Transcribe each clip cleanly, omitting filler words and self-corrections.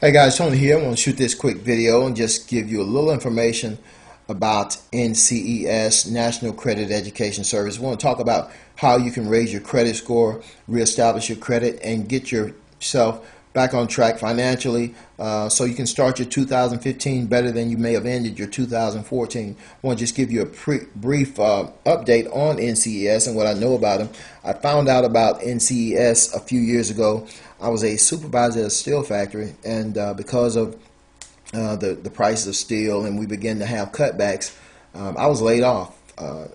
Hey guys, Tony here. I want to shoot this quick video and just give you a little information about NCES, National Credit Education Service. We want to talk about how you can raise your credit score, reestablish your credit, and get yourself back on track financially so you can start your 2015 better than you may have ended your 2014. I want to just give you a brief update on NCES and what I know about them. I found out about NCES a few years ago. I was a supervisor at a steel factory, and because of the price of steel and we began to have cutbacks, I was laid off,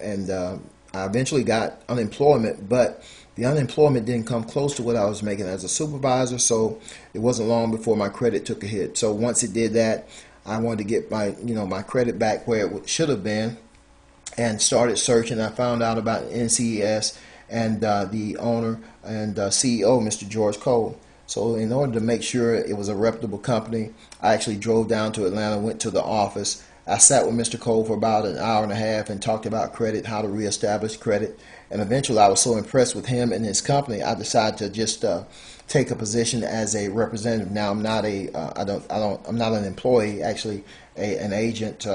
and I eventually got unemployment, but the unemployment didn't come close to what I was making as a supervisor, so it wasn't long before my credit took a hit. So once it did that, I wanted to get my credit back where it should have been, and started searching. I found out about NCES and the owner and CEO, Mr. George Cole. So in order to make sure it was a reputable company, I actually drove down to Atlanta, went to the office. I sat with Mr. Cole for about an hour and a half and talked about credit, how to reestablish credit. And eventually I was so impressed with him and his company, I decided to just take a position as a representative. Now I'm not I'm not an employee, actually an agent,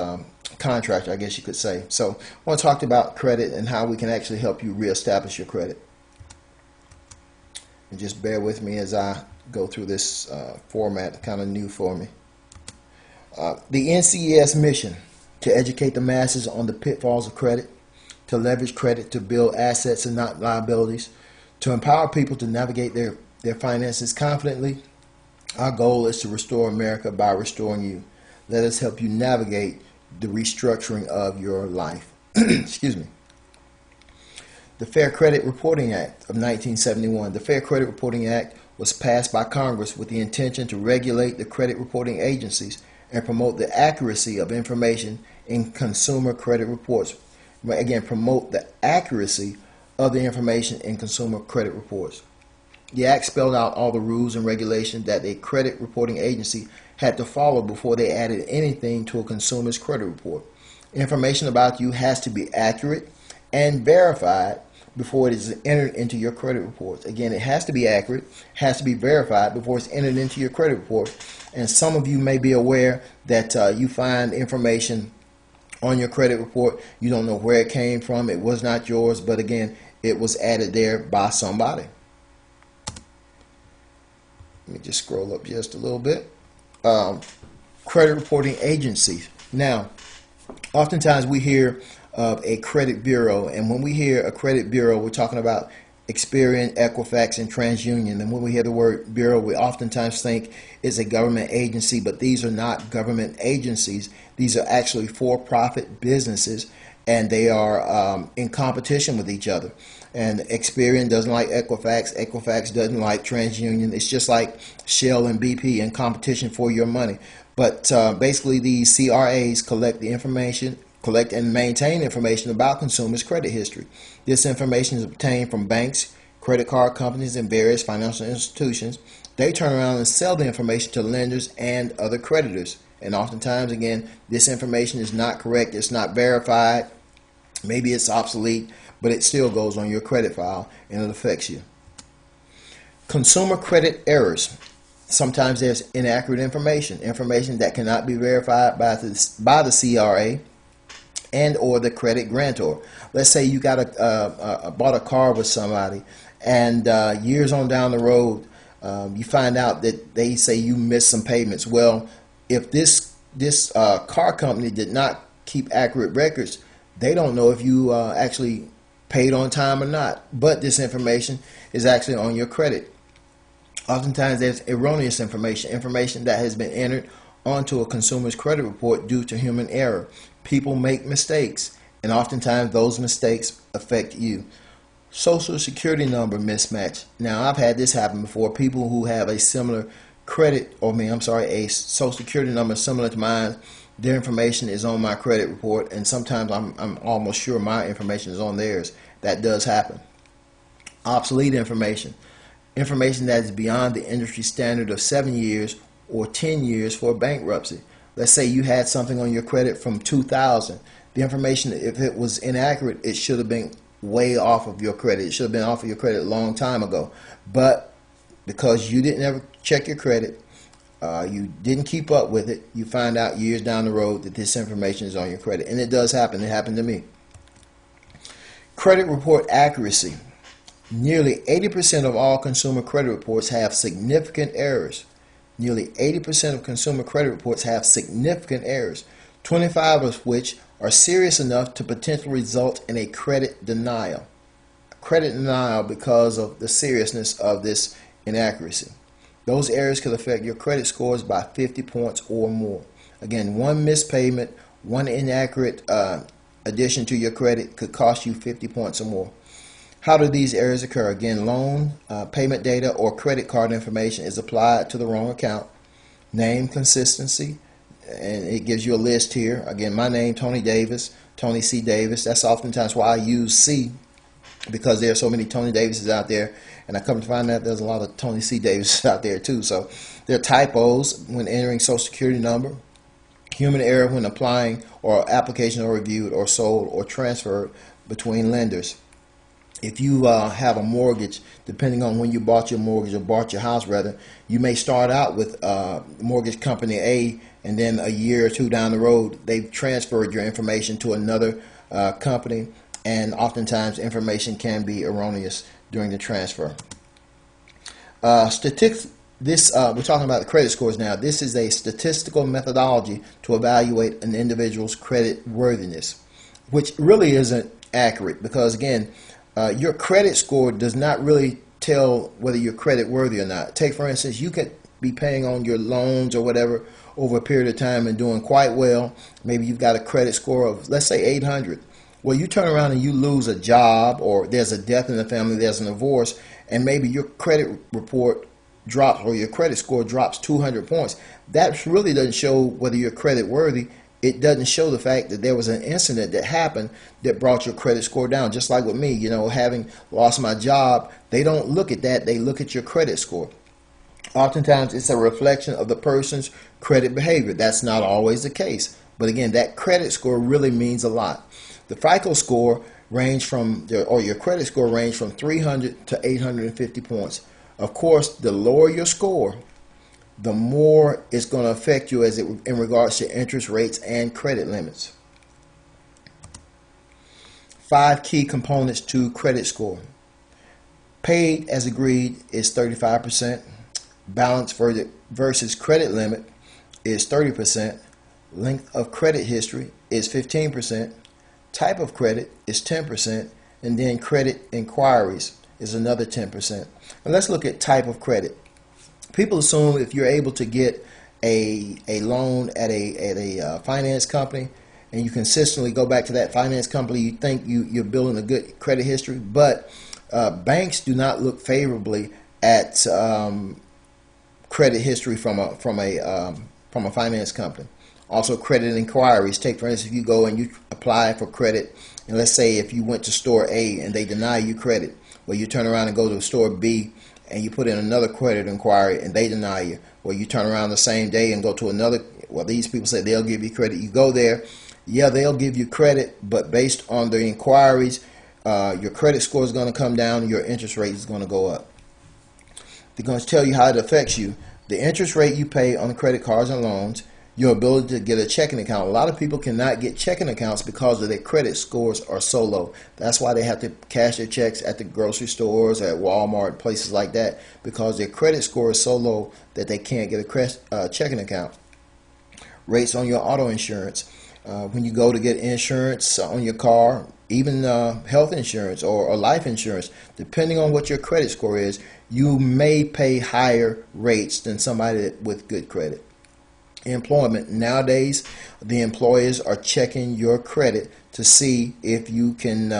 contractor, I guess you could say. So I want to talk about credit and how we can actually help you reestablish your credit. And just bear with me as I go through this format, kind of new for me. The NCES mission: to educate the masses on the pitfalls of credit, to leverage credit to build assets and not liabilities, to empower people to navigate their finances confidently. Our goal is to restore America by restoring you. Let us help you navigate the restructuring of your life. Excuse me. The Fair Credit Reporting Act of 1971. The Fair Credit Reporting Act was passed by Congress with the intention to regulate the credit reporting agencies and promote the accuracy of information in consumer credit reports. Again, promote the accuracy of the information in consumer credit reports. The Act spelled out all the rules and regulations that a credit reporting agency had to follow before they added anything to a consumer's credit report. Information about you has to be accurate and verified before it is entered into your credit reports. Again, it has to be accurate, has to be verified before it's entered into your credit report. And some of you may be aware that you find information on your credit report, you don't know where it came from, it was not yours, but again, it was added there by somebody. Let me just scroll up just a little bit. Credit reporting agencies. Now, oftentimes we hear of a credit bureau, and when we hear a credit bureau, we're talking about Experian, Equifax, and TransUnion. And when we hear the word bureau, we oftentimes think it's a government agency, but these are not government agencies. These are actually for-profit businesses, and they are in competition with each other. And Experian doesn't like Equifax. Equifax doesn't like TransUnion. It's just like Shell and BP in competition for your money. But basically, these CRAs collect the information, collect and maintain information about consumers' credit history. This information is obtained from banks, credit card companies, and various financial institutions. They turn around and sell the information to lenders and other creditors. And oftentimes, again, this information is not correct, it's not verified, maybe it's obsolete, but it still goes on your credit file and it affects you. Consumer credit errors. Sometimes there's inaccurate information that cannot be verified by the CRA and or the credit grantor. Let's say you got bought a car with somebody, and years on down the road, you find out that they say you missed some payments. Well, if this car company did not keep accurate records, they don't know if you actually paid on time or not. But this information is actually on your credit. Oftentimes there's erroneous information that has been entered onto a consumer's credit report due to human error. People make mistakes, and oftentimes those mistakes affect you. Social security number mismatch. Now, I've had this happen before. People who have a similar a social security number similar to mine, their information is on my credit report, and sometimes I'm almost sure my information is on theirs. That does happen. Obsolete information. Information that is beyond the industry standard of 7 years or 10 years for bankruptcy. Let's say you had something on your credit from 2000. The information, if it was inaccurate, it should have been way off of your credit. It should have been off of your credit a long time ago. But because you didn't ever check your credit, all of a sudden your information is on your credit. Again, this information is not correct. It's not verified. Maybe it's obsolete, but it still goes on your credit file and it affects you. Consumer credit errors. Sometimes there's inaccurate information that cannot be verified by the CRA and or the credit grantor. Let's say you got bought a car with somebody, and years on down the road, you find out that they say you missed some payments. Well, because you didn't keep up with it, you find out years down the road that this information is on your credit. And it does happen. It happened to me. Credit report accuracy. Nearly 80% of all consumer credit reports have significant errors. Nearly 80% of consumer credit reports have significant errors, 25 of which are serious enough to potentially result in a credit denial. Credit denial because of the seriousness of this inaccuracy. Those errors could affect your credit scores by 50 points or more. Again, one missed payment, one inaccurate addition to your credit could cost you 50 points or more. How do these errors occur? Again, loan, payment data, or credit card information is applied to the wrong account. Name consistency, and it gives you a list here. Again, my name, Tony Davis, Tony C. Davis. That's oftentimes why I use C, because there are so many Tony Davises out there, and I come to find out there's a lot of Tony C. Davises out there too. So there are typos when entering Social Security number, human error when applying or applications are reviewed or sold or transferred between lenders. If you have a mortgage, depending on when you bought your mortgage or bought your house rather, you may start out with mortgage company A, and then a year or two down the road, they've transferred your information to another company, and oftentimes information can be erroneous during the transfer. We're talking about the credit scores now. This is a statistical methodology to evaluate an individual's credit worthiness, which really isn't accurate because, again, your credit score does not really tell whether you're credit worthy or not. Take, for instance, you could be paying on your loans or whatever over a period of time and doing quite well. Maybe you've got a credit score of, let's say, 800. Well, you turn around and you lose a job, or there's a death in the family, there's a divorce, and maybe your credit report drops or your credit score drops 200 points. That really doesn't show whether you're credit worthy. It doesn't show the fact that there was an incident that happened that brought your credit score down. Just like with me, having lost my job, they don't look at that. They look at your credit score. Oftentimes, it's a reflection of the person's credit behavior. That's not always the case. But again, that credit score really means a lot. The FICO score your credit score range from 300 to 850 points. Of course, the lower your score, the more it's going to affect you in regards to interest rates and credit limits. 5 key components to credit score. Paid as agreed is 35%. Balance versus credit limit is 30%. Length of credit history is 15%. Type of credit is 10%. And then credit inquiries is another 10%. And let's look at type of credit. People assume if you're able to get a loan at a finance company and you consistently go back to that finance company, you think you're building a good credit history. But banks do not look favorably at credit history from a finance company. Also, credit inquiries. Take, for instance, if you go and you apply for credit, and let's say if you went to store A and they deny you credit, well, you turn around and go to store B and you put in another credit inquiry and they deny you. Well, you turn around the same day and go to another. Well, these people say they'll give you credit. You go there, yeah, they'll give you credit, but based on the inquiries, your credit score is going to come down and your interest rate is going to go up. They're going to tell you how it affects you. The interest rate you pay on the credit cards and loans, your ability to get a checking account. A lot of people cannot get checking accounts because of their credit scores are so low. That's why they have to cash their checks at the grocery stores, at Walmart, places like that, because their credit score is so low that they can't get a checking account. Rates on your auto insurance. When you go to get insurance on your car, even health insurance or life insurance, depending on what your credit score is, you may pay higher rates than somebody with good credit. Employment. Nowadays, the employers are checking your credit to see if you can,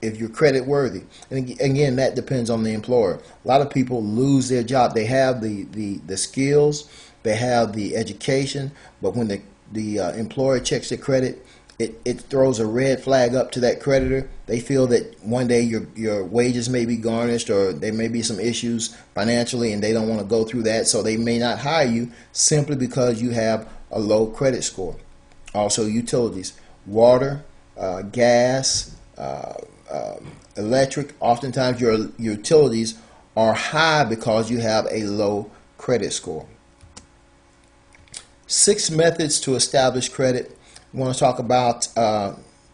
if you're credit worthy. And again, that depends on the employer. A lot of people lose their job. They have the skills, they have the education, but when the employer checks their credit, it throws a red flag up to that creditor. They feel that one day your wages may be garnished or there may be some issues financially and they don't want to go through that, so they may not hire you simply because you have a low credit score. Also, utilities, water, gas, electric. Oftentimes your utilities are high because you have a low credit score. 6 methods to establish credit. We want to talk about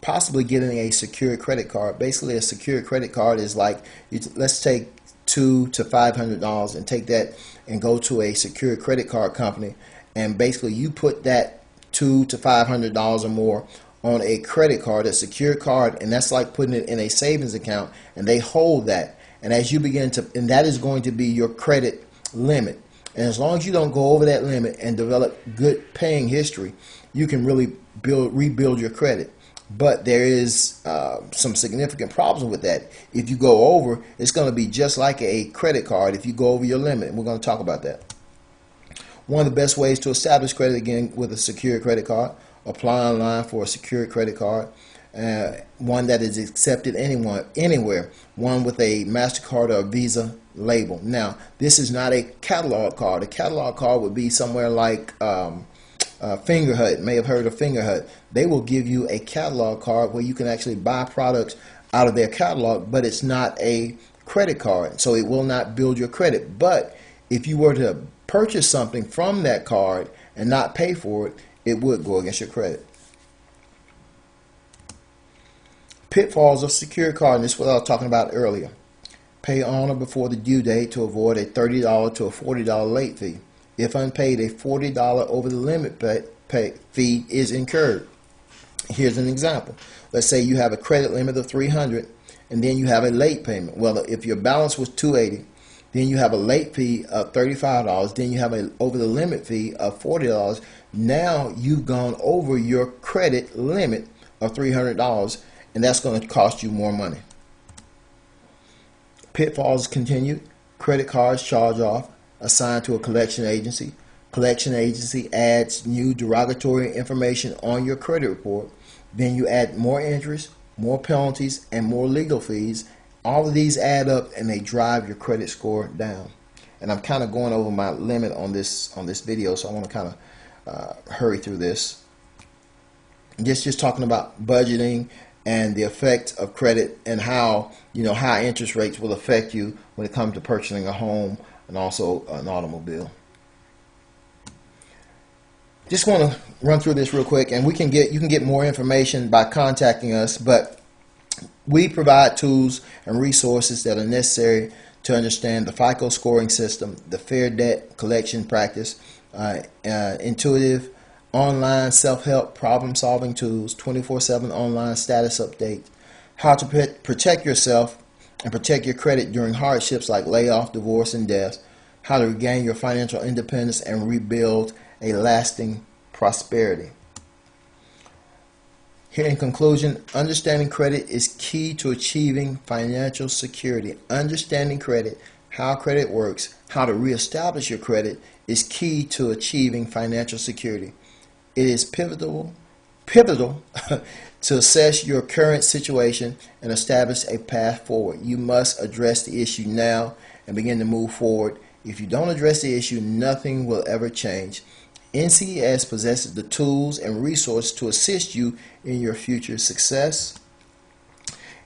possibly getting a secured credit card. Basically, a secured credit card is like, let's take $200 to $500 and take that and go to a secured credit card company, and basically you put that $200 to $500 or more on a credit card, a secured card, and that's like putting it in a savings account, and they hold that. And as you begin to, and that is going to be your credit limit. And as long as you don't go over that limit and develop good paying history, you can really rebuild your credit. But there is some significant problems with that. If you go over, it's going to be just like a credit card if you go over your limit. And we're going to talk about that. One of the best ways to establish credit, again, with a secure credit card: apply online for a secure credit card. One that is accepted anywhere. One with a MasterCard or a Visa label. Now, this is not a catalog card. A catalog card would be somewhere like Fingerhut. May have heard of Fingerhut. They will give you a catalog card where you can actually buy products out of their catalog, but it's not a credit card, so it will not build your credit. But if you were to purchase something from that card and not pay for it, it would go against your credit. Pitfalls of secured card, and this is what I was talking about earlier. Pay on or before the due date to avoid a $30 to a $40 late fee. If unpaid, a $40 over the limit fee is incurred. Here's an example. Let's say you have a credit limit of $300 and then you have a late payment. Well, if your balance was $280, then you have a late fee of $35, then you have a over the limit fee of $40. Now you've gone over your credit limit of $300, and that's going to cost you more money. Pitfalls continued. Credit cards charge off, assigned to a collection agency. Collection agency adds new derogatory information on your credit report. Then you add more interest, more penalties, and more legal fees. All of these add up and they drive your credit score down. And I'm kind of going over my limit on this video, so I want to kind of hurry through this. Just talking about budgeting and the effect of credit, and how high interest rates will affect you when it comes to purchasing a home and also an automobile. Just want to run through this real quick, and you can get more information by contacting us, but we provide tools and resources that are necessary to understand the FICO scoring system, the fair debt collection practice, intuitive online self-help problem-solving tools, 24/7 online status updates, how to protect yourself and protect your credit during hardships like layoff, divorce, and death, how to regain your financial independence and rebuild a lasting prosperity. Here in conclusion, understanding credit is key to achieving financial security. Understanding credit, how credit works, how to reestablish your credit is key to achieving financial security. It is pivotal to assess your current situation and establish a path forward. You must address the issue now and begin to move forward. If you don't address the issue, nothing will ever change. NCES possesses the tools and resources to assist you in your future success.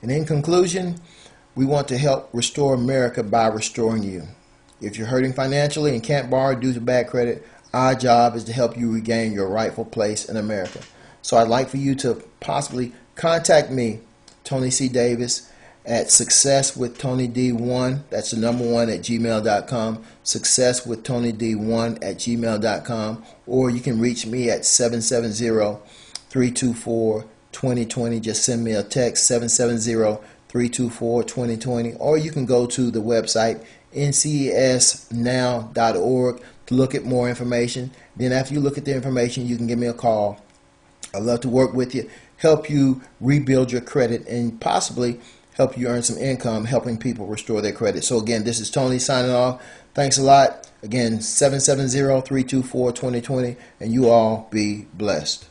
And in conclusion, we want to help restore America by restoring you. If you're hurting financially and can't borrow due to bad credit, our job is to help you regain your rightful place in America. So I'd like for you to possibly contact me, Tony C. Davis, at successwithtonyd1, that's the number 1 at gmail.com, successwithtonyd1 @gmail.com, or you can reach me at 770-324-2020. Just send me a text, 770-324-2020, or you can go to the website ncesnow.org to look at more information. Then after you look at the information, you can give me a call. I'd love to work with you, help you rebuild your credit, and possibly help you earn some income helping people restore their credit. So again, this is Tony signing off. Thanks a lot. Again, 770-324-2020, and you all be blessed.